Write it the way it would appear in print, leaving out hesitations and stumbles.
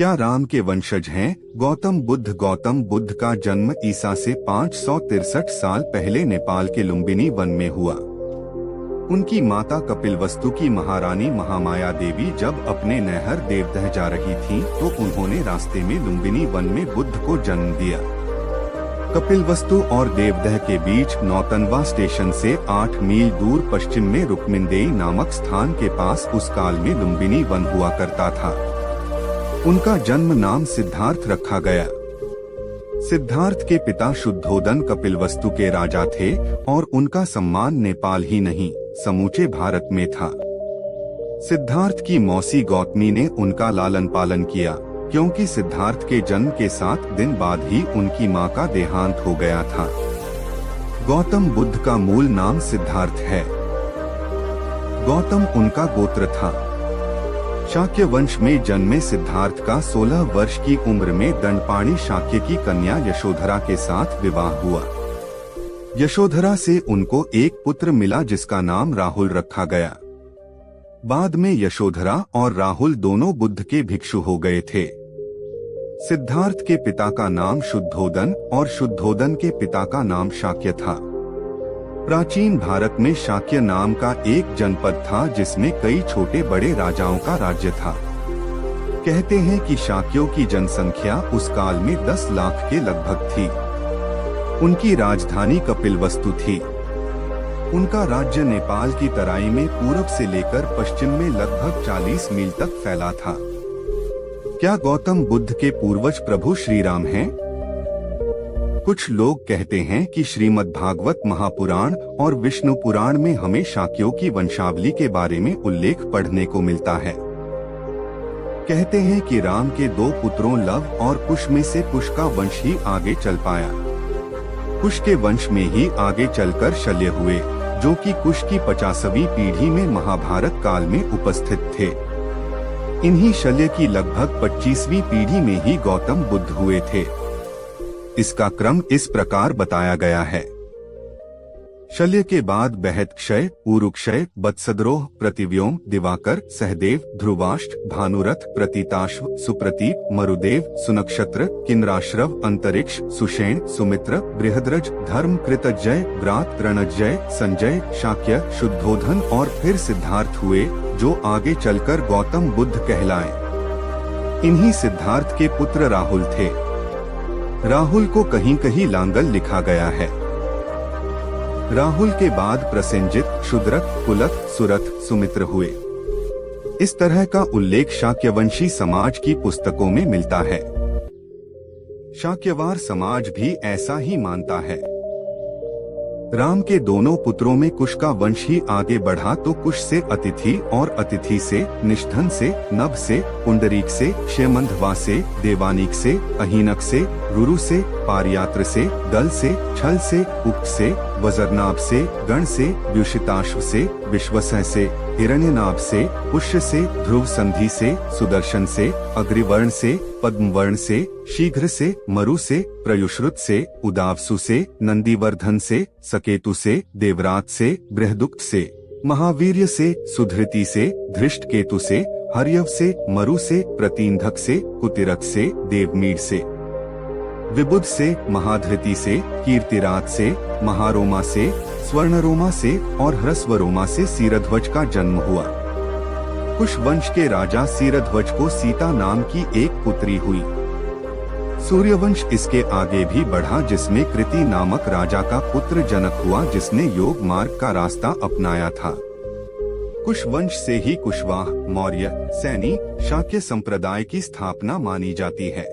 क्या राम के वंशज हैं गौतम बुद्ध? गौतम बुद्ध का जन्म ईसा से 563 साल पहले नेपाल के लुम्बिनी वन में हुआ। उनकी माता कपिलवस्तु की महारानी महामाया देवी जब अपने नहर देवदह जा रही थीं, तो उन्होंने रास्ते में लुम्बिनी वन में बुद्ध को जन्म दिया। कपिलवस्तु और देवदह के बीच नौतनवा स्टेशन से 8 मील दूर पश्चिम में रुक्मिंदेई नामक स्थान के पास उस काल में लुम्बिनी वन हुआ करता था। उनका जन्म नाम सिद्धार्थ रखा गया। सिद्धार्थ के पिता शुद्धोदन कपिलवस्तु के राजा थे और उनका सम्मान नेपाल ही नहीं समूचे भारत में था। सिद्धार्थ की मौसी गौतमी ने उनका लालन पालन किया, क्योंकि सिद्धार्थ के जन्म के 7 दिन बाद ही उनकी मां का देहांत हो गया था। गौतम बुद्ध का मूल नाम सिद्धार्थ है। गौतम उनका गोत्र था। शाक्य वंश में जन्मे सिद्धार्थ का 16 वर्ष की उम्र में दंडपाणी शाक्य की कन्या यशोधरा के साथ विवाह हुआ। यशोधरा से उनको एक पुत्र मिला जिसका नाम राहुल रखा गया। बाद में यशोधरा और राहुल दोनों बुद्ध के भिक्षु हो गए थे। सिद्धार्थ के पिता का नाम शुद्धोदन और शुद्धोदन के पिता का नाम शाक्य था। प्राचीन भारत में शाक्य नाम का एक जनपद था जिसमें कई छोटे बड़े राजाओं का राज्य था। कहते हैं कि शाक्यों की जनसंख्या उस काल में 10 लाख के लगभग थी। उनकी राजधानी कपिलवस्तु थी। उनका राज्य नेपाल की तराई में पूरब से लेकर पश्चिम में लगभग 40 मील तक फैला था। क्या गौतम बुद्ध के पूर्वज प्रभु श्री राम हैं? कुछ लोग कहते हैं कि श्रीमद् भागवत महापुराण और विष्णु पुराण में हमें शाक्यों की वंशावली के बारे में उल्लेख पढ़ने को मिलता है। कहते हैं कि राम के 2 पुत्रों लव और कुश में से कुश का वंश ही आगे चल पाया। कुश के वंश में ही आगे चलकर शल्य हुए, जो कि कुश की 50वीं पीढ़ी में महाभारत काल में उपस्थित थे। इन्हीं शल्य की लगभग 25वीं पीढ़ी में ही गौतम बुद्ध हुए थे। इसका क्रम इस प्रकार बताया गया है। शल्य के बाद बहतक्षय, उरुक्षय, बत्सद्रोह, प्रतिव्योम, दिवाकर, सहदेव, ध्रुवाष्ट, भानुरथ, प्रतीताश्व, सुप्रतीप, मरुदेव, सुनक्षत्र, किन्राश्रव, अंतरिक्ष, सुषेण, सुमित्र, बृहद्रज, धर्म, कृतजय, व्रात, रणजय, संजय, शाक्य, शुद्धोधन और फिर सिद्धार्थ हुए, जो आगे चलकर गौतम बुद्ध कहलाए। इन्हीं सिद्धार्थ के पुत्र राहुल थे। राहुल को कहीं कहीं लांगल लिखा गया है। राहुल के बाद प्रसेनजित, शुद्रक, कुलक, सुरथ, सुमित्र हुए। इस तरह का उल्लेख शाक्यवंशी समाज की पुस्तकों में मिलता है। शाक्यवार समाज भी ऐसा ही मानता है। राम के दोनों पुत्रों में कुश का वंश ही आगे बढ़ा, तो कुश से अतिथि और अतिथि से निष्धन से, नभ से, पुंडरीक से, क्षेमंधवा से, देवानीक से, अहीनक से, रुरु से, पारियात्र से, दल से, छल से, उक्त से, वजरनाभ से, गण से, व्युषिताश्व से, विश्वसह से, हिरण्यनाभ से, पुष्य से, ध्रुव संधि से, सुदर्शन से, अग्रिवर्ण से, पद्मवर्ण से, शीघ्र से, मरु से, प्रयुश्रुत से, उदावसु से, नंदीवर्धन से, सकेतु से, देवरात से, बृहदुक्त से, महावीर्य से, सुधृति से, धृष्टकेतु से, हर्यव से, मरु से, प्रतींधक से, कुतिरक से, देवमीर से, विबुध से, महाधृति से, कीर्तिरात से, महारोमा से, स्वर्णरोमा से और ह्रस्वरोमा से सीरध्वज का जन्म हुआ। कुश वंश के राजा सीरध्वज को सीता नाम की एक पुत्री हुई। सूर्यवंश इसके आगे भी बढ़ा, जिसमें कृति नामक राजा का पुत्र जनक हुआ, जिसने योग मार्ग का रास्ता अपनाया था। कुश वंश से ही कुशवाह, मौर्य, सैनी, शाक्य संप्रदाय की स्थापना मानी जाती है।